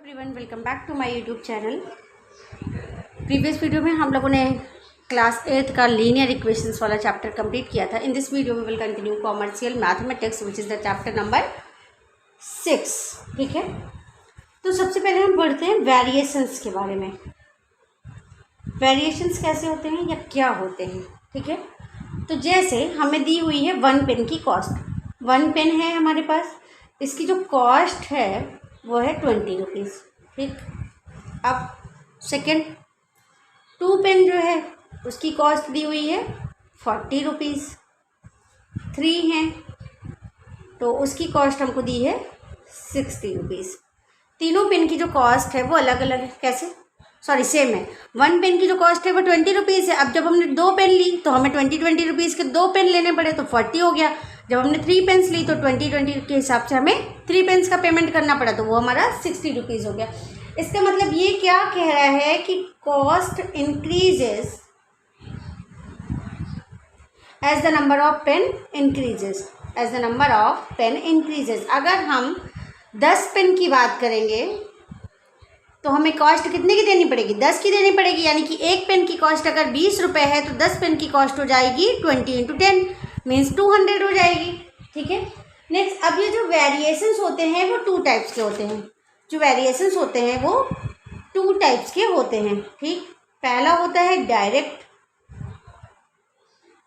Everyone, welcome back to my YouTube channel. Previous video में हम लोगों ने क्लास 8 का लीनियर इक्वेशंस वाला चैप्टर कंप्लीट किया था। In this video we will continue commercial mathematics which is the chapter number 6। ठीक है, तो सबसे पहले हम पढ़ते हैं वेरिएशंस के बारे में। वेरिएशंस कैसे होते हैं या क्या होते हैं। ठीक है, तो जैसे हमें दी हुई है 1 पेन की कॉस्ट। 1 पेन है हमारे पास, इसकी जो कॉस्ट है वो है 20 रुपीज़। ठीक, अब सेकेंड 2 पेन जो है उसकी कॉस्ट दी हुई है 40 रुपीज़। 3 हैं तो उसकी कॉस्ट हमको दी है 60 रुपीज़। तीनों पेन की जो कॉस्ट है वो अलग अलग है। कैसे? सॉरी, सेम है। 1 पेन की जो कॉस्ट है वो 20 रुपीज़ है। अब जब हमने 2 पेन ली तो हमें 20 रुपीज़ के 2 पेन लेने पड़े तो 40 हो गया। जब हमने 3 पेन्स ली तो 20 के हिसाब से हमें 3 पेन्स का पेमेंट करना पड़ा तो वो हमारा 60 रुपीज़ हो गया। इसका मतलब ये क्या कह रहा है कि cost increases as the number of pen increases. As the number of pen increases, अगर हम 10 पेन की बात करेंगे तो हमें कॉस्ट कितने की देनी पड़ेगी? 10 की देनी पड़ेगी। यानी कि एक पेन की कॉस्ट अगर 20 रुपये है तो 10 पेन की कॉस्ट हो जाएगी 20 × 10 मीन्स 200 हो जाएगी। ठीक है, नेक्स्ट अब ये जो वेरिएशंस होते हैं वो 2 टाइप्स के होते हैं। जो वेरिएशंस होते हैं वो 2 टाइप्स के होते हैं। ठीक, पहला होता है डायरेक्ट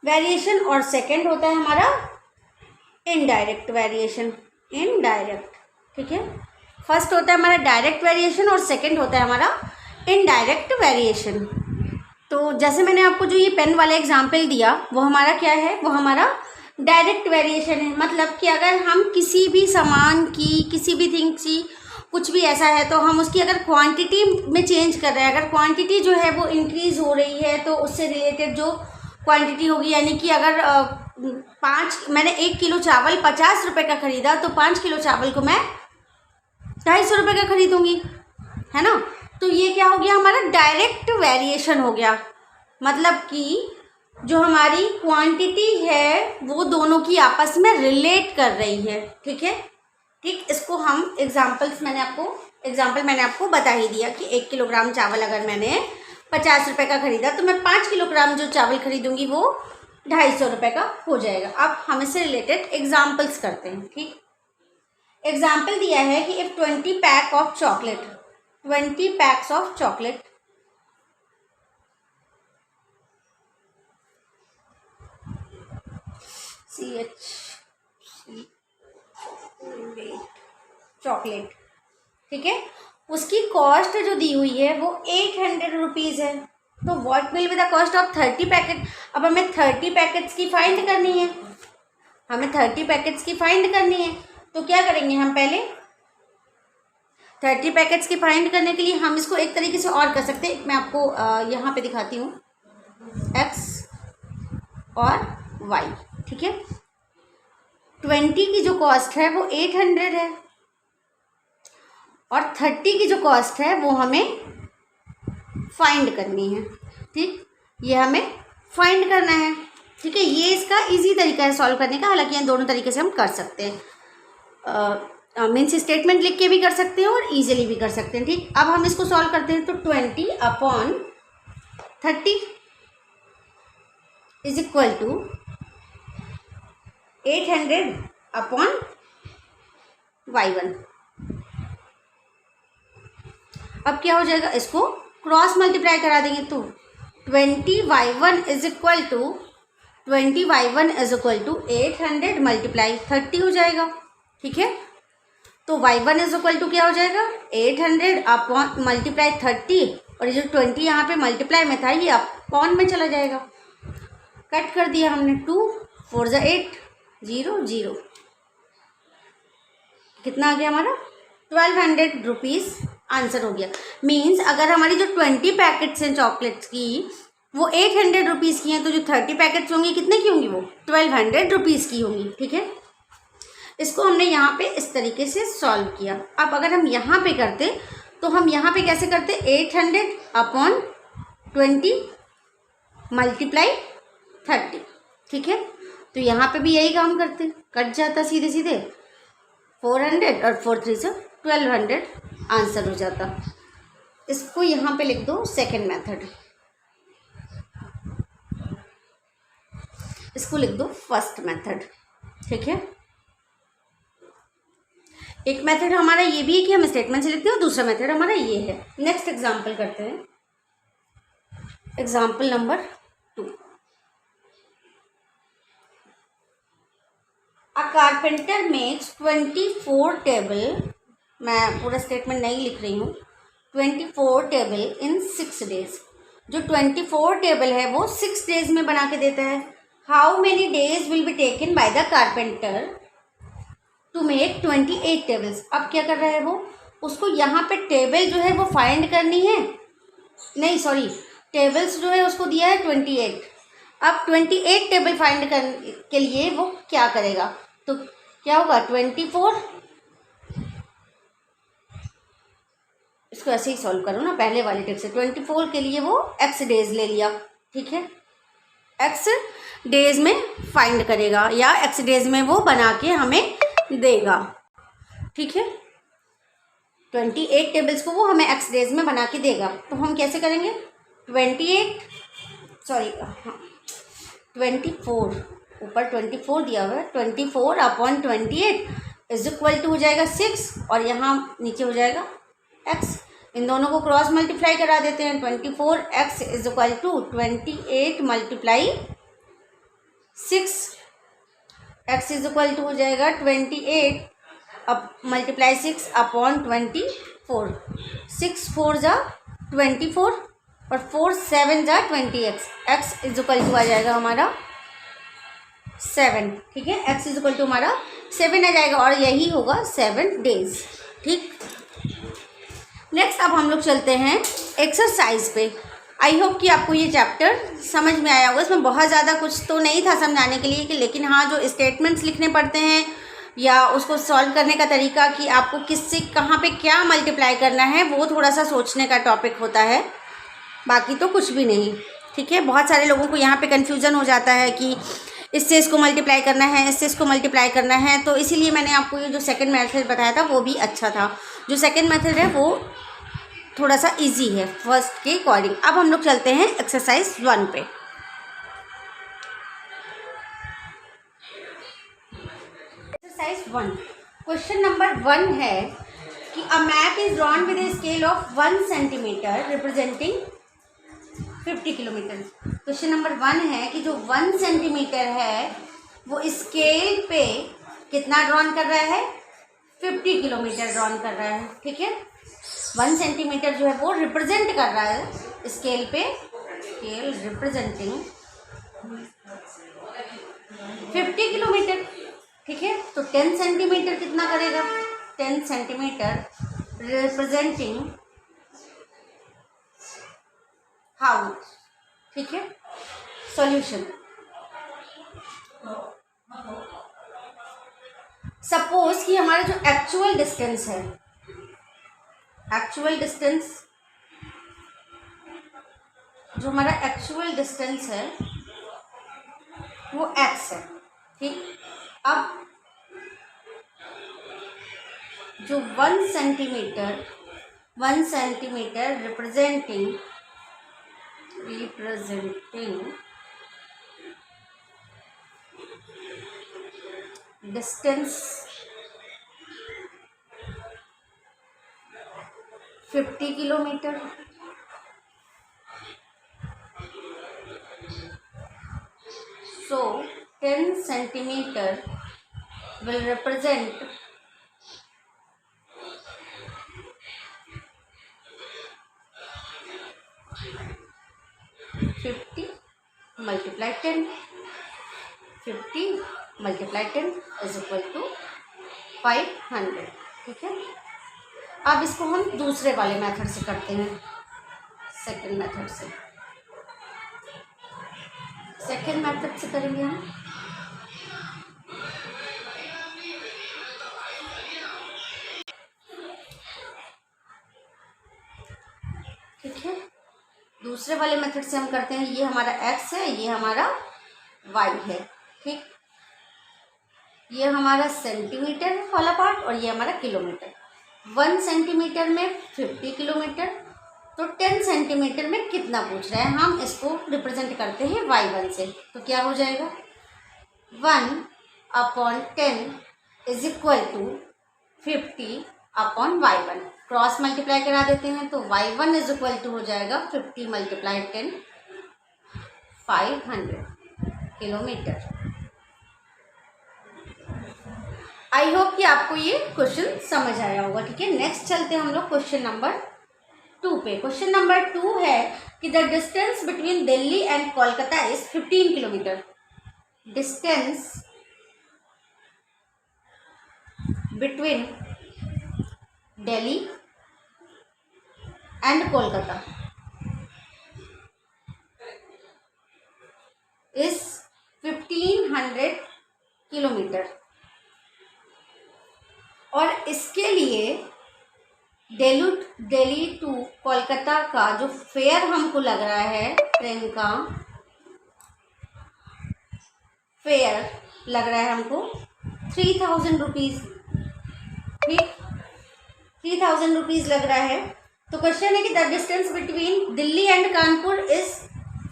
वेरिएशन और सेकंड होता है हमारा इनडायरेक्ट वेरिएशन। इनडायरेक्ट, ठीक है, फर्स्ट होता है हमारा डायरेक्ट वेरिएशन और सेकंड होता है हमारा इनडायरेक्ट वेरिएशन। तो जैसे मैंने आपको जो ये पेन वाला एग्जाम्पल दिया वो हमारा क्या है? वो हमारा डायरेक्ट वेरिएशन है। मतलब कि अगर हम किसी भी सामान की, किसी भी थिंग की कुछ भी ऐसा है तो हम उसकी अगर क्वांटिटी में चेंज कर रहे हैं, अगर क्वांटिटी जो है वो इंक्रीज हो रही है तो उससे रिलेटेड जो क्वांटिटी होगी, यानी कि अगर मैंने 1 किलो चावल 50 रुपये का ख़रीदा तो 5 किलो चावल को मैं 250 रुपये का खरीदूँगी, है ना। तो ये क्या हो गया? हमारा डायरेक्ट वेरिएशन हो गया। मतलब कि जो हमारी क्वांटिटी है वो दोनों की आपस में रिलेट कर रही है। ठीक है, ठीक, इसको हम एग्जाम्पल मैंने आपको बता ही दिया कि 1 किलोग्राम चावल अगर मैंने 50 रुपये का ख़रीदा तो मैं 5 किलोग्राम जो चावल खरीदूँगी वो 250 रुपये का हो जाएगा। अब हम इससे रिलेटेड एग्जाम्पल्स करते हैं। ठीक, एग्जाम्पल दिया है कि if 20 pack of chocolate, 20 PACS of chocolate chocolate, ठीक है, उसकी कॉस्ट जो दी हुई है वो 800 रुपीज़ है। तो what will be the cost of 30 packet? अब हमें 30 पैकेट्स की फाइंड करनी है। हमें 30 पैकेट्स की फाइंड करनी है तो क्या करेंगे? हम पहले 30 पैकेट्स की फाइंड करने के लिए हम इसको एक तरीके से और कर सकते हैं। मैं आपको यहाँ पे दिखाती हूँ, x और y। ठीक है, 20 की जो कॉस्ट है वो 800 है और 30 की जो कॉस्ट है वो हमें फाइंड करनी है। ठीक, ये हमें फाइंड करना है। ठीक है, ये इसका इजी तरीका है सॉल्व करने का। हालांकि इन दोनों तरीके से हम कर सकते हैं। मीन्स स्टेटमेंट लिख के भी कर सकते हैं और इजीली भी कर सकते हैं। ठीक, अब हम इसको सॉल्व करते हैं तो 20/30 इज इक्वल टू 800/y1। अब क्या हो जाएगा? इसको क्रॉस मल्टीप्लाई करा देंगे तो 20y1 is equal to 800 multiply 30 हो जाएगा। ठीक है, तो y1 इज इक्वल टू क्या हो जाएगा? 800 मल्टीप्लाई 30 और ये जो 20 यहाँ पे मल्टीप्लाई में था ये अपॉन में चला जाएगा। कट कर दिया हमने, 2 4 × 8 0 0। कितना आ गया हमारा? 1200 रुपीज़ आंसर हो गया। मीन्स अगर हमारी जो 20 पैकेट्स हैं चॉकलेट्स की वो 800 रुपीज़ की हैं तो जो 30 पैकेट्स होंगी कितने की होंगी? वो 1200 रुपीज़ की होंगी। ठीक है, इसको हमने यहाँ पे इस तरीके से सॉल्व किया। अब अगर हम यहाँ पे करते तो हम यहाँ पे कैसे करते? 800/20 मल्टीप्लाई 30। ठीक है, तो यहाँ पे भी यही काम करते, कट जाता सीधे सीधे 400 और 4 3 से 1200 आंसर हो जाता। इसको यहाँ पे लिख दो सेकेंड मेथड, इसको लिख दो फर्स्ट मेथड। ठीक है, एक मेथड हमारा ये भी है कि हम स्टेटमेंट से लिखते हैं और दूसरा मेथड हमारा ये है। नेक्स्ट एग्जांपल करते हैं, एग्जांपल नंबर 2। अ कारपेंटर मेक्स 24 टेबल, मैं पूरा स्टेटमेंट नहीं लिख रही हूँ, 24 टेबल इन 6 डेज। जो 24 टेबल है वो 6 डेज में बना के देता है। How many days will be taken by the carpenter to make 28 tables. अब क्या कर रहा है वो, उसको यहाँ पे टेबल जो है वो फाइंड करनी है, नहीं सॉरी, टेबल्स जो है उसको दिया है 28। अब 28 टेबल फाइंड करने के लिए वो क्या करेगा, तो क्या होगा 24, इसको ऐसे ही सॉल्व करो ना पहले वाली टिप से। 24 के लिए वो x डेज ले लिया, ठीक है, x डेज में फाइंड करेगा या x डेज में वो बना के हमें देगा। ठीक है, 28 टेबल्स को वो हमें x डेज में बना के देगा। तो हम कैसे करेंगे, 24 ऊपर 24 दिया हुआ है, 24 अपॉन 28 इज इक्वल टू हो जाएगा 6 और यहाँ नीचे हो जाएगा x। इन दोनों को क्रॉस मल्टीप्लाई करा देते हैं। 24x is equal to 28 multiply 6, x is equal to हो जाएगा 28 अब मल्टीप्लाई 6 अपॉन 24। 6 4 जा 24 और 4 7 जा 20x। x is equal to आ जाएगा हमारा 7। ठीक है, x इज इक्वल टू हमारा 7 आ जाएगा और यही होगा 7 डेज। ठीक, नेक्स्ट अब हम लोग चलते हैं एक्सरसाइज पे। आई होप कि आपको ये चैप्टर समझ में आया होगा। इसमें बहुत ज़्यादा कुछ तो नहीं था समझाने के लिए कि, लेकिन हाँ जो स्टेटमेंट्स लिखने पड़ते हैं या उसको सॉल्व करने का तरीका कि आपको किससे कहाँ पे क्या मल्टीप्लाई करना है, वो थोड़ा सा सोचने का टॉपिक होता है, बाकी तो कुछ भी नहीं। ठीक है, बहुत सारे लोगों को यहाँ पे कन्फ्यूज़न हो जाता है कि इससे इसको मल्टीप्लाई करना है, इससे इसको मल्टीप्लाई करना है, तो इसीलिए मैंने आपको ये जो सेकंड मेथड बताया था वो भी अच्छा था। जो सेकंड मेथड है वो थोड़ा सा इजी है फर्स्ट के अकॉर्डिंग। अब हम लोग चलते हैं एक्सरसाइज 1 पे। एक्सरसाइज 1 क्वेश्चन नंबर 1 है कि a map is drawn with a scale of 1 centimetre representing 50 kilometre. Question number 1 है कि जो 1 सेंटीमीटर है वो स्केल पे कितना ड्रॉन कर रहा है, 50 किलोमीटर ड्रॉन कर रहा है। ठीक है, 1 सेंटीमीटर जो है वो रिप्रेजेंट कर रहा है स्केल पे, स्केल रिप्रेजेंटिंग 50 किलोमीटर। ठीक है, तो 10 सेंटीमीटर कितना करेगा, 10 सेंटीमीटर रिप्रेजेंटिंग हाउ। ठीक है, सॉल्यूशन, सपोज कि हमारा जो एक्चुअल डिस्टेंस है, एक्चुअल डिस्टेंस जो हमारा एक्चुअल डिस्टेंस है वो x है। ठीक, अब जो 1 centimetre representing distance 50 kilometre, so 10 centimetre will represent 50 multiply 10, 50 multiply 10 is equal to 500। ठीक है, अब इसको हम दूसरे वाले मेथड से करते हैं, सेकंड मेथड से, सेकंड मेथड से करेंगे हम। ठीक है, दूसरे वाले मेथड से हम करते हैं, ये हमारा x है, ये हमारा y है। ठीक, ये हमारा सेंटीमीटर वाला पार्ट और ये हमारा किलोमीटर। 1 सेंटीमीटर में 50 किलोमीटर, तो 10 सेंटीमीटर में कितना पूछ रहा है। हम इसको रिप्रेजेंट करते हैं y1 से, तो क्या हो जाएगा 1/10 is equal to 50/y1। Cross multiply करा देते हैं तो y1 इज इक्वल टू हो जाएगा 50 × 10 500 किलोमीटर। आई होप कि आपको ये क्वेश्चन समझ आया होगा। ठीक है, नेक्स्ट चलते हैं हम लोग क्वेश्चन नंबर 2 पे। क्वेश्चन नंबर 2 है कि the distance between Delhi and Kolkata is 15 kilometre. Distance between Delhi and Kolkata is 1500 kilometre, और इसके लिए दिल्ली टू कोलकाता का जो फेयर हमको लग रहा है, ट्रेन का फेयर लग रहा है हमको 3000 रुपीज़। ठीक, 3000 रुपीज़ लग रहा है। तो क्वेश्चन है कि the distance between Delhi and Kanpur is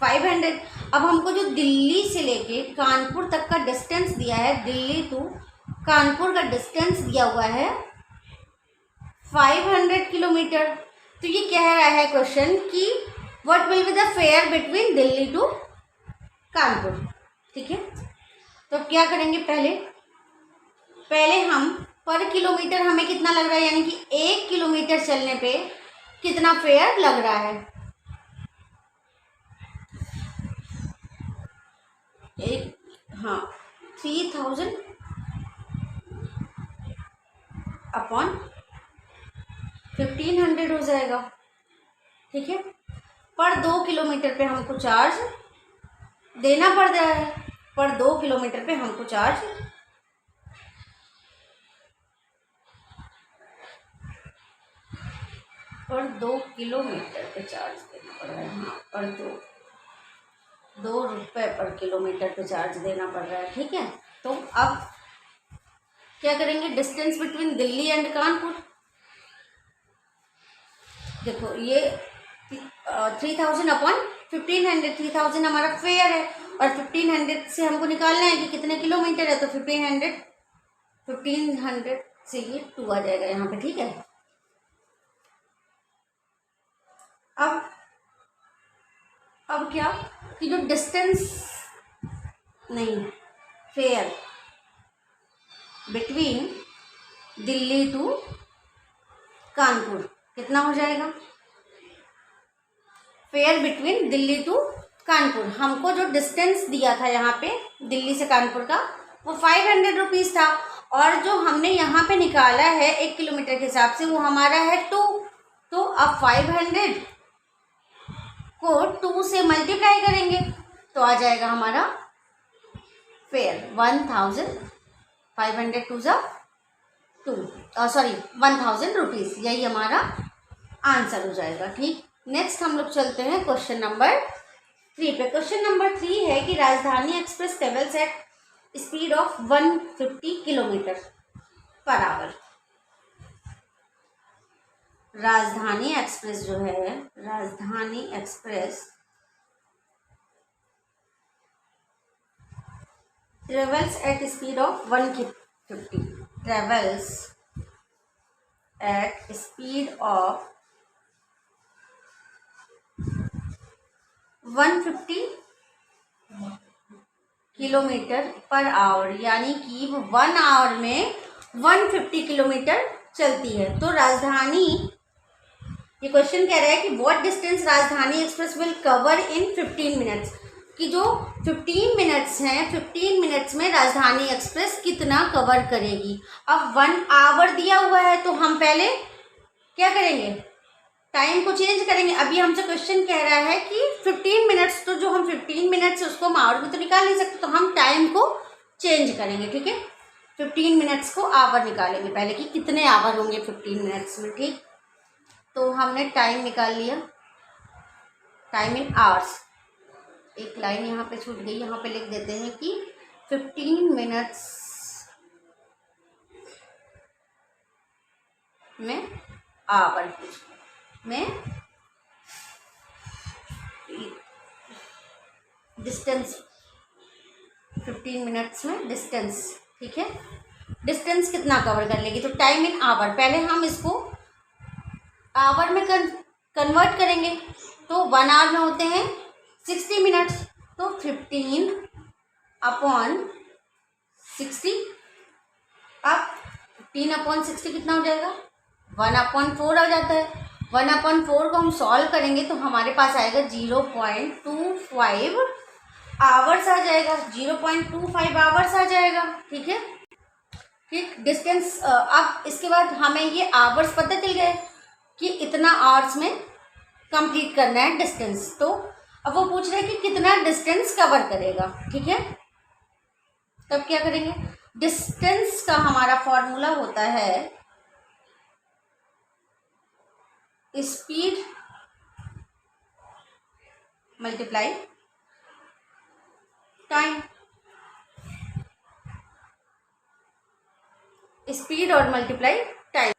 500। अब हमको जो दिल्ली से लेके कानपुर तक का डिस्टेंस दिया है, दिल्ली टू कानपुर का डिस्टेंस दिया हुआ है 500 किलोमीटर। तो ये कह रहा है क्वेश्चन कि what will be the fare between Delhi to Kanpur. ठीक है, तो अब क्या करेंगे, पहले हम पर किलोमीटर हमें कितना लग रहा है, यानी कि 1 किलोमीटर चलने पे कितना फेयर लग रहा है। हाँ 3000 अपॉन 1500 हो जाएगा। ठीक है, पर 2 किलोमीटर पे हमको चार्ज देना पड़ रहा है, पर 2 किलोमीटर पे हमको चार्ज पर 2 किलोमीटर पे चार्ज देना पड़ रहा है। हाँ, पर 2 रुपये पर किलोमीटर पे चार्ज देना पड़ रहा है। ठीक है, तो अब क्या करेंगे, distance between Delhi and Kanpur, देखो ये 3000 अपॉन 1500, 3000 हमारा फेयर है और 1500 से हमको निकालना है कि कितने किलोमीटर है, तो 1500 से ये 2 आ जाएगा यहाँ पे। ठीक है, अब क्या कि जो डिस्टेंस नहीं fare between Delhi to Kanpur कितना हो जाएगा, fare between Delhi to Kanpur, हमको जो डिस्टेंस दिया था यहाँ पे दिल्ली से कानपुर का वो 500 रुपीज़ था, और जो हमने यहाँ पे निकाला है 1 किलोमीटर के हिसाब से वो हमारा है 2। तो अब 500 को 2 से मल्टीप्लाई करेंगे तो आ जाएगा हमारा फेयर 1000, 500 टू ज़ा 2, 1000 रुपीज़, यही हमारा आंसर हो जाएगा। ठीक, नेक्स्ट हम लोग चलते हैं क्वेश्चन नंबर 3 पे। क्वेश्चन नंबर 3 है कि राजधानी express travels at speed of 150 kilometre per hour. राजधानी एक्सप्रेस जो है, राजधानी express travels at speed of 150, travels at speed of 150 kilometre per hour, यानी कि वो 1 आवर में 150 किलोमीटर चलती है। तो राजधानी, ये क्वेश्चन कह रहा है कि व्हाट डिस्टेंस राजधानी express will cover in 15 minutes, कि जो 15 मिनट्स हैं, 15 मिनट्स में राजधानी एक्सप्रेस कितना कवर करेगी। अब 1 आवर दिया हुआ है तो हम पहले क्या करेंगे, टाइम को चेंज करेंगे। अभी हमसे क्वेश्चन कह रहा है कि 15 मिनट्स, तो जो हम 15 मिनट्स उसको हम आवर में तो निकाल नहीं सकते, तो हम टाइम को चेंज करेंगे। ठीक है, 15 मिनट्स को आवर निकालेंगे पहले कि कितने आवर होंगे 15 मिनट्स में। ठीक, तो हमने टाइम निकाल लिया, टाइम इन आवर्स। एक लाइन यहाँ पे छूट गई, यहाँ पे लिख देते हैं कि 15 मिनट्स में आवर में डिस्टेंस, 15 मिनट्स में डिस्टेंस, ठीक है। डिस्टेंस कितना कवर कर लेगी, तो टाइम इन आवर, पहले हम इसको आवर में कन्वर्ट करेंगे, तो 1 आवर में होते हैं 60 मिनट्स, तो 15/60, अब 15/60 कितना हो जाएगा, 1/4 आ जाता है। 1/4 को हम सॉल्व करेंगे तो हमारे पास आएगा 0.25 आवर्स आ जाएगा, 0.25 आवर्स आ जाएगा, ठीक है। ठीक, डिस्टेंस, अब इसके बाद हमें ये आवर्स पता चल गए कि इतना आवर्स में कंप्लीट करना है डिस्टेंस, तो अब वो पूछ रहे हैं कि कितना डिस्टेंस कवर करेगा, ठीक है। तब क्या करेंगे, डिस्टेंस का हमारा फॉर्मूला होता है स्पीड मल्टीप्लाई टाइम, स्पीड और मल्टीप्लाई टाइम।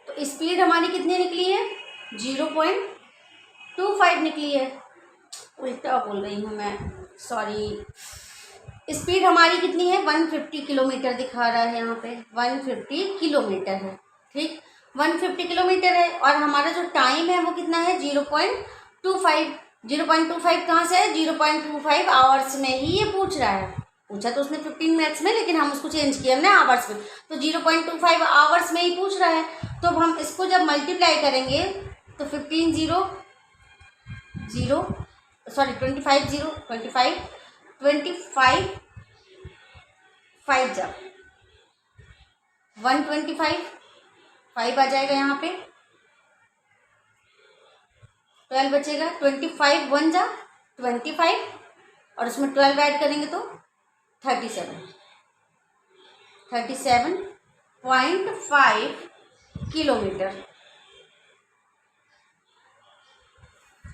तो स्पीड हमारी कितनी निकली है, 0.25 निकली है, उल्टा बोल रही हूँ मैं, सॉरी। स्पीड हमारी कितनी है, 150 किलोमीटर दिखा रहा है यहाँ पे, 150 किलोमीटर है, ठीक, 150 किलोमीटर है। और हमारा जो टाइम है वो कितना है, 0.25। 0.25 कहाँ से है, 0.25 आवर्स में ही ये पूछ रहा है। पूछा तो उसने 15 मिनट्स में, लेकिन हम उसको चेंज किया हमने आवर्स में, तो 0.25 आवर्स में ही पूछ रहा है। तो अब हम इसको जब मल्टीप्लाई करेंगे तो 25 5 जब 125 5 आ जाएगा, यहाँ पे 12 बचेगा, 25 1 जा 25 और उसमें 12 ऐड करेंगे तो 37.5 किलोमीटर,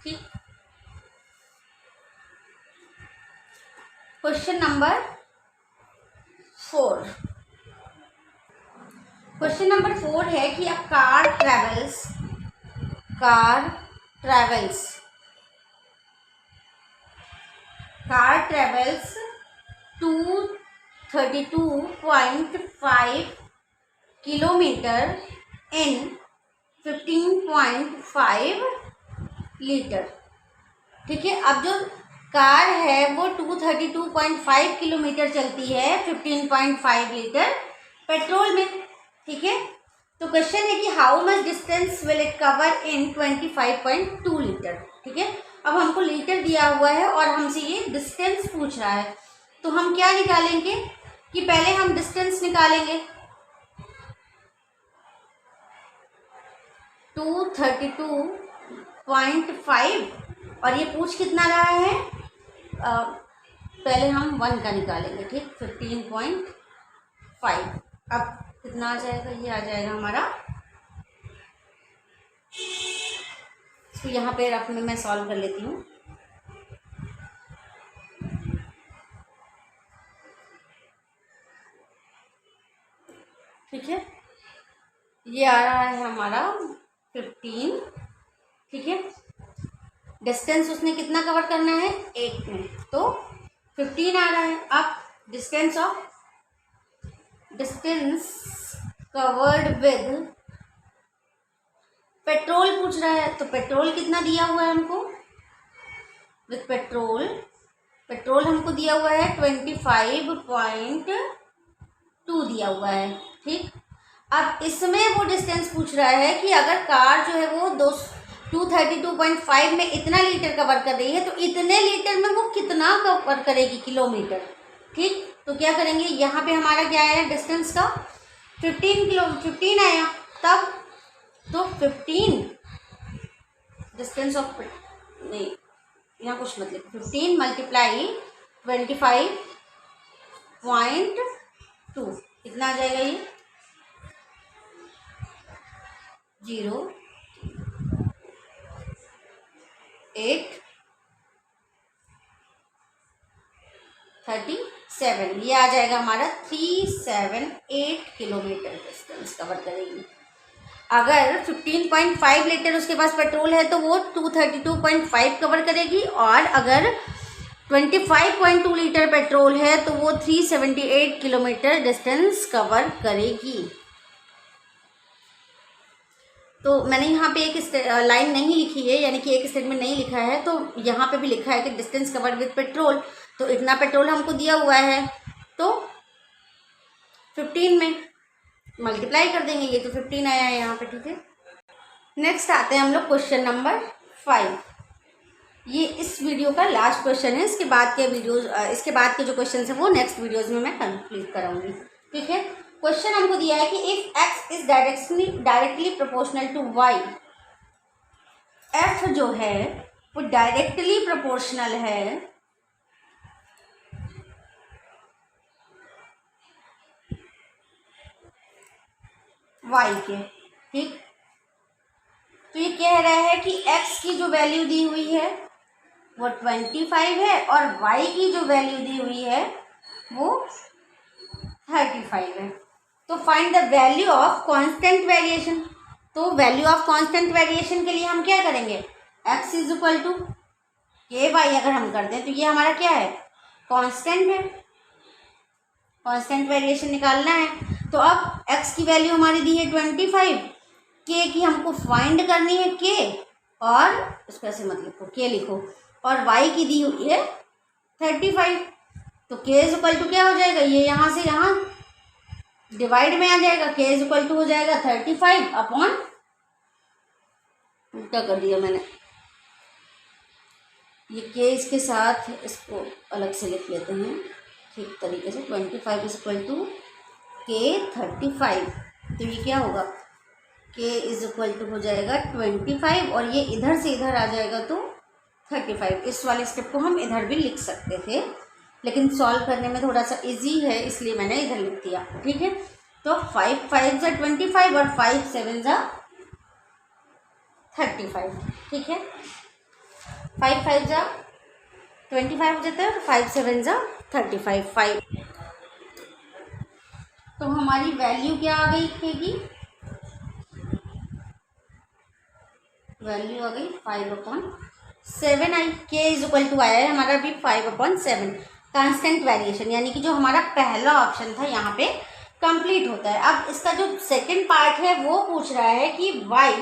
ठीक। क्वेश्चन नंबर 4, क्वेश्चन नंबर 4 है कि a car travels 232.5 kilometre in 15.5 litre, ठीक है। अब जो कार है वो 232.5 किलोमीटर चलती है 15.5 लीटर पेट्रोल में, ठीक है। तो क्वेश्चन है कि how much distance will it cover in 25.2 litre, ठीक है। अब हमको लीटर दिया हुआ है और हमसे ये डिस्टेंस पूछ रहा है, तो हम क्या निकालेंगे कि पहले हम डिस्टेंस निकालेंगे, 232.5 और ये पूछ कितना रहा है, पहले हम 1 का निकालेंगे, ठीक, 15.5। अब कितना आ जाएगा, ये आ जाएगा हमारा, तो यहाँ पे रफ में मैं सॉल्व कर लेती हूँ। ठीक है, ये आ रहा है हमारा 15, ठीक है। डिस्टेंस उसने कितना कवर करना है, 1 में, तो 15 आ रहा है। अब डिस्टेंस कवर्ड विद पेट्रोल पूछ रहा है, तो पेट्रोल कितना दिया हुआ है हमको, विद पेट्रोल हमको दिया हुआ है 25.2 दिया हुआ है, ठीक। अब इसमें वो डिस्टेंस पूछ रहा है कि अगर कार जो है वो 232.5 में इतना लीटर कवर कर रही है तो इतने लीटर में वो कितना कवर करेगी किलोमीटर, ठीक। तो क्या करेंगे, यहाँ पे हमारा क्या आया डिस्टेंस का 15 आया, तब तो 15 डिस्टेंस ऑफ, नहीं यहाँ कुछ मतलब 15 मल्टीप्लाई 25.2 कितना आ जाएगा, ये 0.837, ये आ जाएगा हमारा 378 किलोमीटर डिस्टेंस कवर करेगी, अगर 15.5 लीटर उसके पास पेट्रोल है तो वो 232.5 कवर करेगी, और अगर 25.2 लीटर पेट्रोल है तो वो 378 किलोमीटर डिस्टेंस कवर करेगी। तो मैंने यहाँ पे एक लाइन नहीं लिखी है, यानी कि एक स्टेटमेंट नहीं लिखा है, तो यहाँ पे भी लिखा है कि डिस्टेंस कवर्ड विद पेट्रोल। तो इतना पेट्रोल हमको दिया हुआ है तो 15 में मल्टीप्लाई कर देंगे, ये तो 15 आया है यहाँ पे, ठीक है। नेक्स्ट आते हैं हम लोग क्वेश्चन नंबर 5। ये इस वीडियो का लास्ट क्वेश्चन है, इसके बाद के वीडियोस, इसके बाद के जो क्वेश्चन है वो नेक्स्ट वीडियोस में मैं कंप्लीट कराऊंगी, ठीक है। क्वेश्चन हमको दिया है कि if x is directly proportional to y, f जो है वो डायरेक्टली प्रोपोर्शनल है y के, ठीक। तो ये कह रहा है कि x की जो वैल्यू दी हुई है वो 25 है और y की जो वैल्यू दी हुई है वो 35 है। तो find the value of constant variation. तो वैल्यू ऑफ कांस्टेंट वेरिएशन के लिए हम क्या करेंगे, x इज इक्वल टू के वाई अगर हम कर दें तो ये हमारा क्या है, कांस्टेंट है, कांस्टेंट वेरिएशन निकालना है। तो अब x की वैल्यू हमारी दी है 25, k की हमको फाइंड करनी है k, और इसको ऐसे मत लिखो, k लिखो, और y की दी हुई है 35। तो k इज इक्वल टू क्या हो जाएगा, ये यहाँ से यहाँ डिवाइड में आ जाएगा, k इज इक्वल टू हो जाएगा 35 अपॉन, उल्टा कर दिया मैंने, ये k इसके साथ इसको अलग से लिख लेते हैं ठीक तरीके से। 25 इज इक्वल टू k 35, तो ये क्या होगा, k इज इक्वल टू हो जाएगा 25, और ये इधर से इधर आ जाएगा तो 35। इस वाले स्टेप को हम इधर भी लिख सकते थे, लेकिन सॉल्व करने में थोड़ा सा इजी है इसलिए मैंने इधर लिख दिया, ठीक है। तो 5 5 जा 25 और 5 7 जा 35, ठीक है। 5 5 जा 25 हो जाता है और 5 7 जा 35, 5। तो हमारी वैल्यू क्या आ गई थी, वैल्यू आ गई 5/7 आई। k इज इक्वल टू आया है हमारा भी 5/7। कांस्टेंट वेरिएशन यानी कि जो हमारा पहला ऑप्शन था यहाँ पे कंप्लीट होता है। अब इसका जो सेकंड पार्ट है वो पूछ रहा है कि y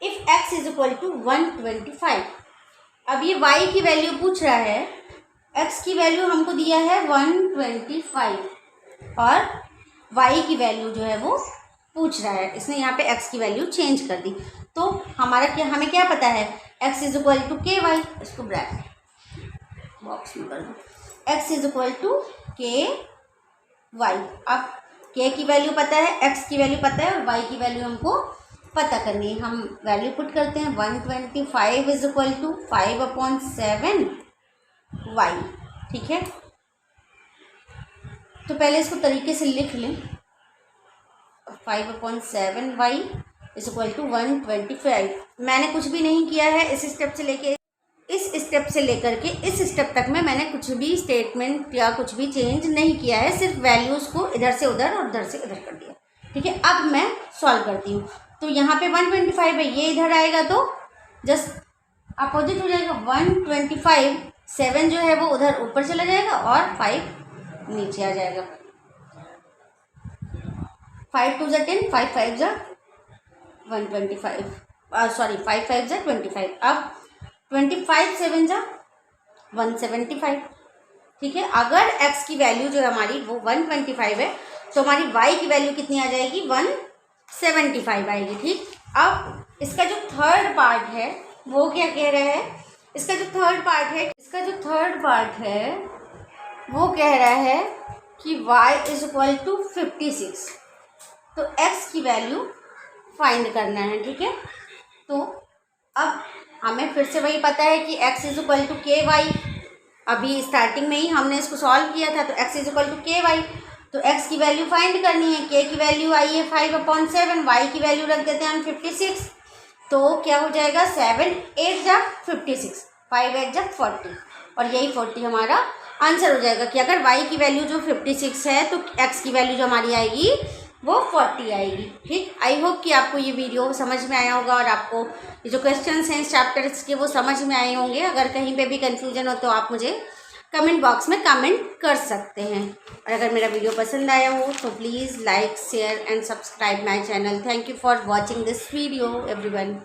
if x is equal to 125। अब ये y की वैल्यू पूछ रहा है, x की वैल्यू हमको दिया है 125 और y की वैल्यू जो है वो पूछ रहा है। इसने यहाँ पे x की वैल्यू चेंज कर दी। तो हमारा क्या, हमें क्या पता है, x इज इक्वल टू के वाई, इसको ब्रैकेट बॉक्स में कर दो, x इज इक्वल टू के वाई। अब k की वैल्यू पता है, x की वैल्यू पता है और y की वैल्यू हमको पता करनी है। हम वैल्यू पुट करते हैं, 125 इज इक्वल टू 5/7 y, ठीक है। तो पहले इसको तरीके से लिख लें, 5/7 y इज इक्वल टू 125। मैंने कुछ भी नहीं किया है इस स्टेप से लेके इस स्टेप तक में मैंने कुछ भी स्टेटमेंट या कुछ भी चेंज नहीं किया है, सिर्फ वैल्यूज़ को इधर से उधर और उधर से इधर कर दिया, ठीक है। अब मैं सॉल्व करती हूँ। तो यहाँ पे 125 है, ये इधर आएगा तो जस्ट अपोजिट हो जाएगा, 125 7 जो है वो उधर ऊपर चला जाएगा और 5 नीचे आ जाएगा। 5 2 जा 10, 5 5 जा 125, सॉरी 5 5 जा 25। अब 25 7 जा 175, ठीक है। अगर x की वैल्यू जो है हमारी वो 125 है तो हमारी y की वैल्यू कितनी आ जाएगी, 175 आएगी, ठीक। अब इसका जो थर्ड पार्ट है वो क्या कह रहा है, इसका जो थर्ड पार्ट है वो कह रहा है कि y इज इक्वल टू 56। तो x की वैल्यू फाइंड करना है, ठीक है। तो अब हमें फिर से वही पता है कि x इज इक्वल टू के वाई, अभी स्टार्टिंग में ही हमने इसको सॉल्व किया था। तो x इज इक्वल टू के वाई, तो x की वैल्यू फाइंड करनी है, k की वैल्यू आई है 5/7, y की वैल्यू रख देते हैं हम 56। तो क्या हो जाएगा, 7 8 जा 56, 5 8 जा 40, और यही 40 हमारा आंसर हो जाएगा कि अगर y की वैल्यू जो 56 है तो x की वैल्यू जो हमारी आएगी वो 40 आएगी। ठीक, आई होप कि आपको ये वीडियो समझ में आया होगा और आपको ये जो क्वेश्चंस हैं इस चैप्टर्स के वो समझ में आए होंगे। अगर कहीं पे भी कंफ्यूजन हो तो आप मुझे कमेंट बॉक्स में कमेंट कर सकते हैं। और अगर मेरा वीडियो पसंद आया हो तो please like share and subscribe my channel. Thank you for watching this video everyone.